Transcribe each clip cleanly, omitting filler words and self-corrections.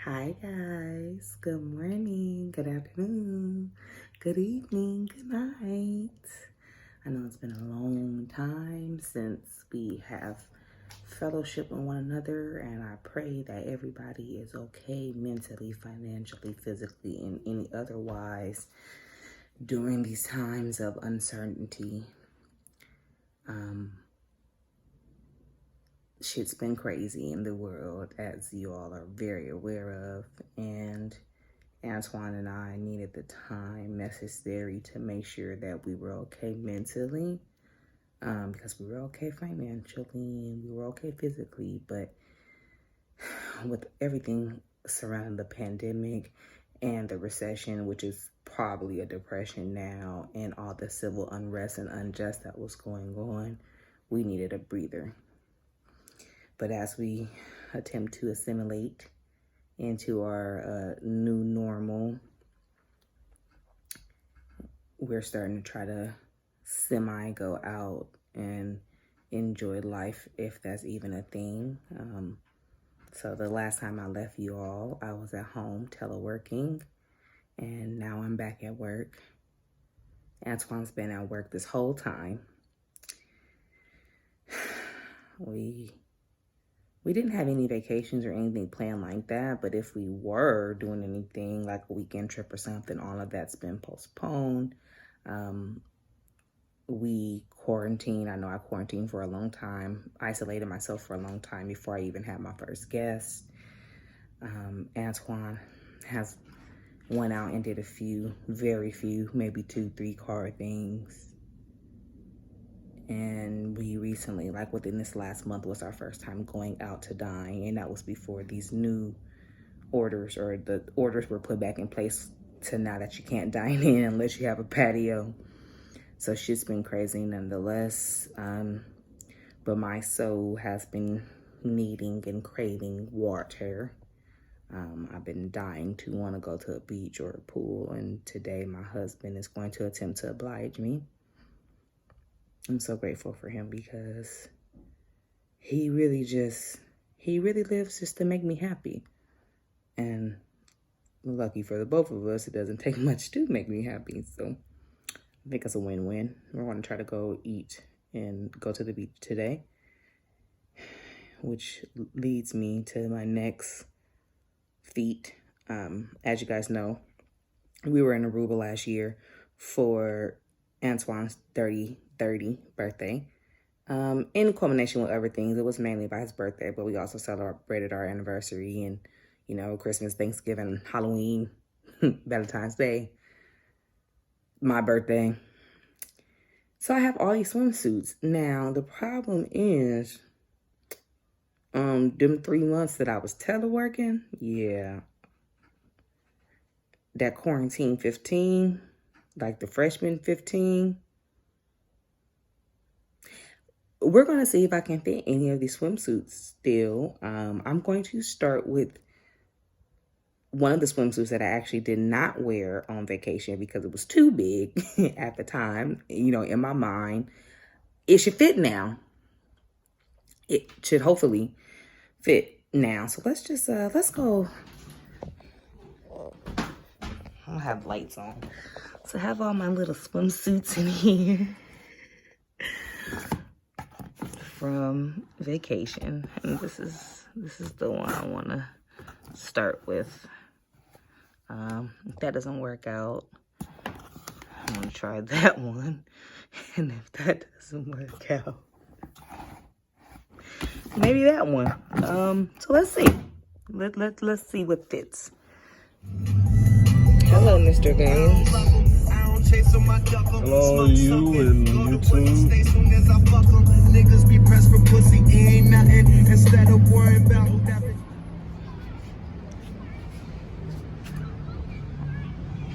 Hi guys, good morning, good afternoon, good evening, good night. I know it's been a long time since we have fellowship with one another, and I pray that everybody is okay mentally, financially, physically, and any otherwise during these times of uncertainty. Shit's been crazy in the world, as you all are very aware of, and Antwane and I needed the time necessary to make sure that we were okay mentally, because we were okay financially and we were okay physically, but with everything surrounding the pandemic and the recession, which is probably a depression now, and all the civil unrest and unjust that was going on, we needed a breather. But as we attempt to assimilate into our new normal, we're starting to try to go out and enjoy life, if that's even a thing. So the last time I left you all, I was at home teleworking, and now I'm back at work. Antwane's been at work this whole time. We didn't have any vacations or anything planned like that, but if we were doing anything like a weekend trip or something, all of that's been postponed. We quarantined. I know I quarantined for a long time, isolated myself for a long time before I even had my first guest. Antwane has went out and did a few, very few, maybe 2-3 car things. And we recently, like within this last month, was our first time going out to dine. And that was before these new orders, or the orders were put back in place to now that you can't dine in unless you have a patio. So shit's been crazy nonetheless. But my soul has been needing and craving water. I've been dying to want to go to a beach or a pool. And today my husband is going to attempt to oblige me. I'm so grateful for him because he really lives just to make me happy. And lucky for the both of us, it doesn't take much to make me happy. So I think it's a win-win. We're going to try to go eat and go to the beach today, which leads me to my next feat. As you guys know, we were in Aruba last year for Antwane's 30 birthday. In culmination with other things, it was mainly about his birthday, but we also celebrated our anniversary and, Christmas, Thanksgiving, Halloween, Valentine's Day, my birthday. So I have all these swimsuits. Now, the problem is, them 3 months that I was teleworking, yeah, that quarantine 15, like the freshman 15, we're going to see if I can fit any of these swimsuits still. I'm going to start with one of the swimsuits that I actually did not wear on vacation because it was too big at the time, in my mind. It should fit now. It should hopefully fit now. So let's go. I don't have lights on. So I have all my little swimsuits in here from vacation, and this is the one I want to start with. If that doesn't work out, I'm gonna try that one, and if that doesn't work out, maybe that one. So let's see. Let's see what fits. Hello, Mr. Gaines. Hello, you and YouTube. Niggas be pressed for pussy, ain't nothing. Instead of worrying about who that.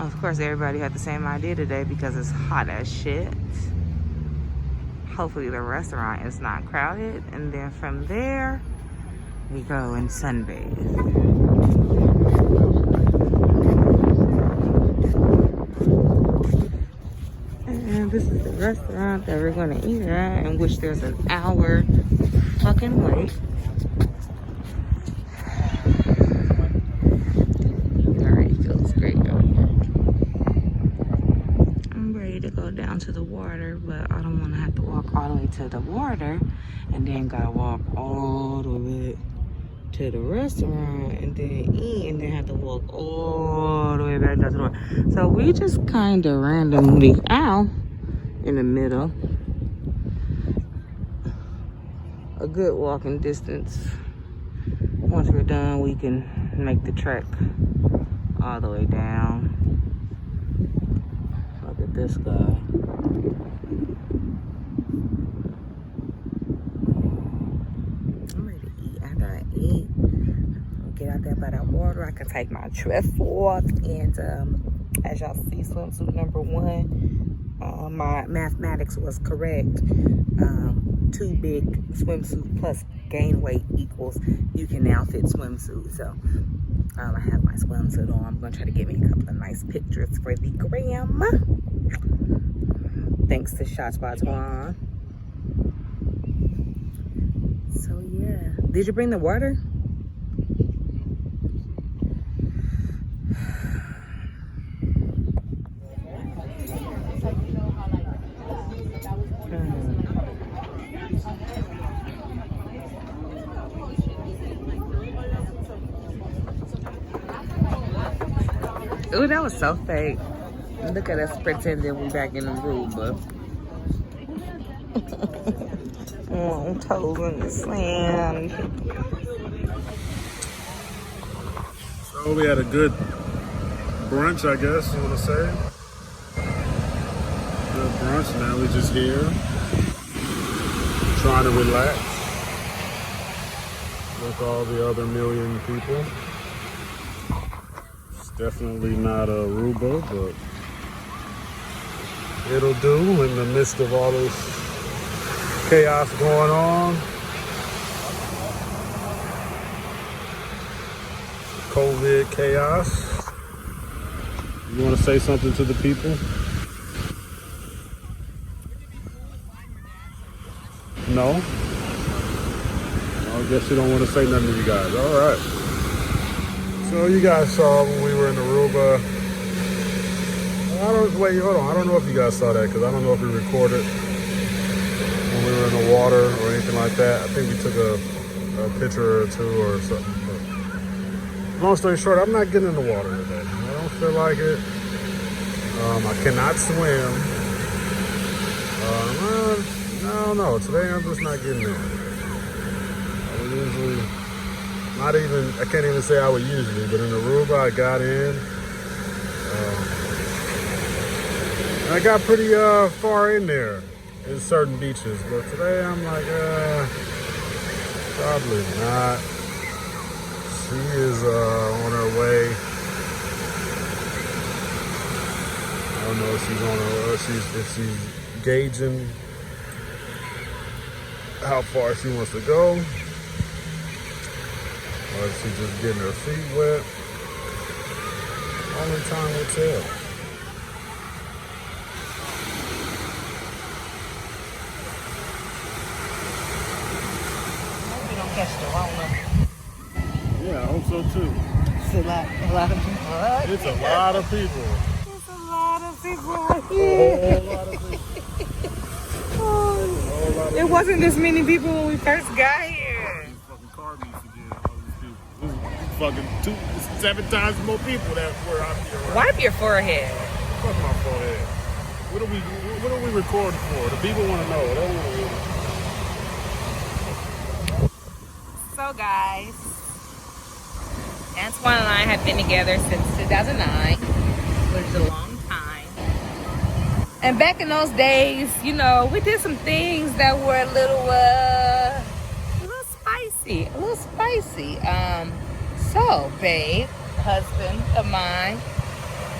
Of course, everybody had the same idea today because it's hot as shit. Hopefully the restaurant is not crowded. And then from there, we go and sunbathe. And this is the restaurant that we're going to eat at, in which there's an hour fucking wait. into the water and then gotta walk all the way to the restaurant and then eat and then have to walk all the way back down to the water. So we just kind of randomly out in the middle. A good walking distance. Once we're done, we can make the trek all the way down. Look at this guy. I'm ready to eat. After I eat, I'll get out there by that water. I can take my dress off. And as y'all see, swimsuit number 1, my mathematics was correct. 2 big swimsuit plus gain weight equals you can now fit swimsuit. So I have my swimsuit on. I'm gonna try to get me a couple of nice pictures for the gram. Thanks to Shots by Antwane. So yeah, did you bring the water? Ooh, that was so fake. Look at us pretending we back in the Aruba. Toes in the sand. So we had a good brunch, I guess you want to say. Good brunch. Now we just here trying to relax with all the other million people. It's definitely not Aruba, but it'll do in the midst of all this chaos going on. COVID chaos. You want to say something to the people? No? I guess you don't want to say nothing to you guys. All right. So you guys saw when we were in Aruba. Wait, hold on. I don't know if you guys saw that because I don't know if we recorded when we were in the water or anything like that. I think we took a picture or 2 or something. But long story short, I'm not getting in the water today. I don't feel like it. I cannot swim. No. Today I'm just not getting in. I would usually, I can't even say I would usually, but in Aruba I got in. I got pretty far in there in certain beaches, but today I'm like, probably not. She is on her way. I don't know if she's on her, if she's gauging how far she wants to go, or if she's just getting her feet wet. Only time will tell. Catch the wrong one. Yeah, I hope so too. It's a lot of people. It's a lot of people. It's a lot of people out A here. whole lot of people. It wasn't this many people when we first got here. These fucking car meets again, all these people. This is fucking 7 times more people that were out here. Right? Wipe your forehead. Fuck my forehead. What are we recording for? The people want to know. They don't want to know. So guys, Antwane and I have been together since 2009, which is a long time. And back in those days, you know, we did some things that were a little spicy. So, babe, husband of mine,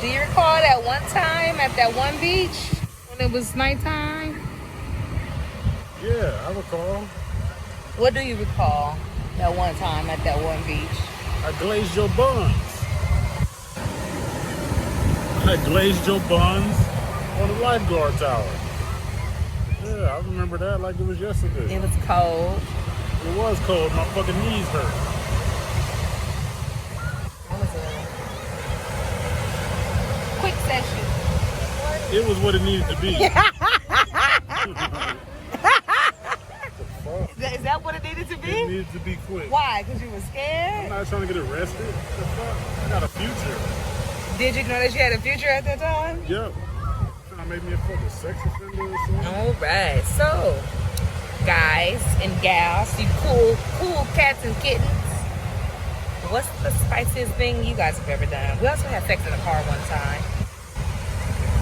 do you recall that one time at that one beach when it was nighttime? Yeah, I recall. What do you recall that one time at that one beach? I glazed your buns. I glazed your buns on the lifeguard tower. Yeah, I remember that like it was yesterday. It was cold. It was cold. My fucking knees hurt. That was a quick session. It was what it needed to be. needed to be quick. Why? Because you were I'm scared? not trying to get arrested. What the fuck? I got a future. Did you know that you had a future at that time? Yep. Trying to make me a fucking sex offender or something. All right. So, guys and gals, you cool cats and kittens. What's the spiciest thing you guys have ever done? We also had sex in a car one time.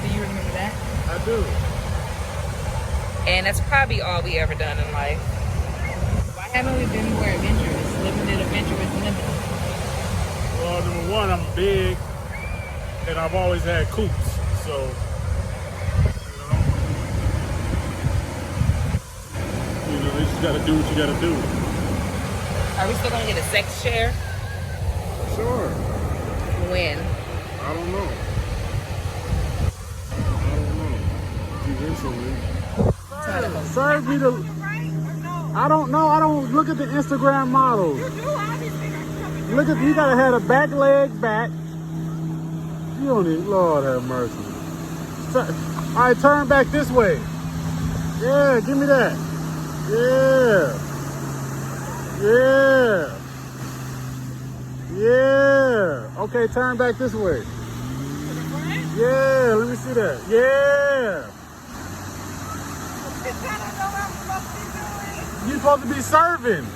Do you remember that? I do. And that's probably all we ever done in life. Why haven't we been more adventurous? Living an adventurous living. Well, number one, I'm big, and I've always had coops, so, you just gotta do what you gotta do. Are we still gonna get a sex share? Sure. When? I don't know. Eventually. Serve me the. I don't know. I don't look at the Instagram models. Look at, you gotta have a back leg back. You don't need, Lord have mercy. All right, turn back this way. Yeah, give me that. Yeah. Yeah. Okay, turn back this way. Yeah, let me see that. Yeah. You're supposed to be serving.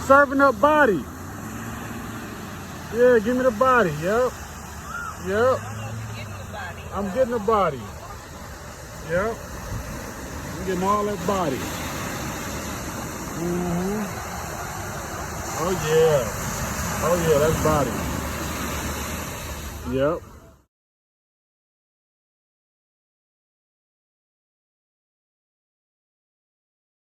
Serving up body. Yeah, give me the body. Yep. I'm getting the body. Yep. I'm getting all that body. Oh yeah, that's body. Yep.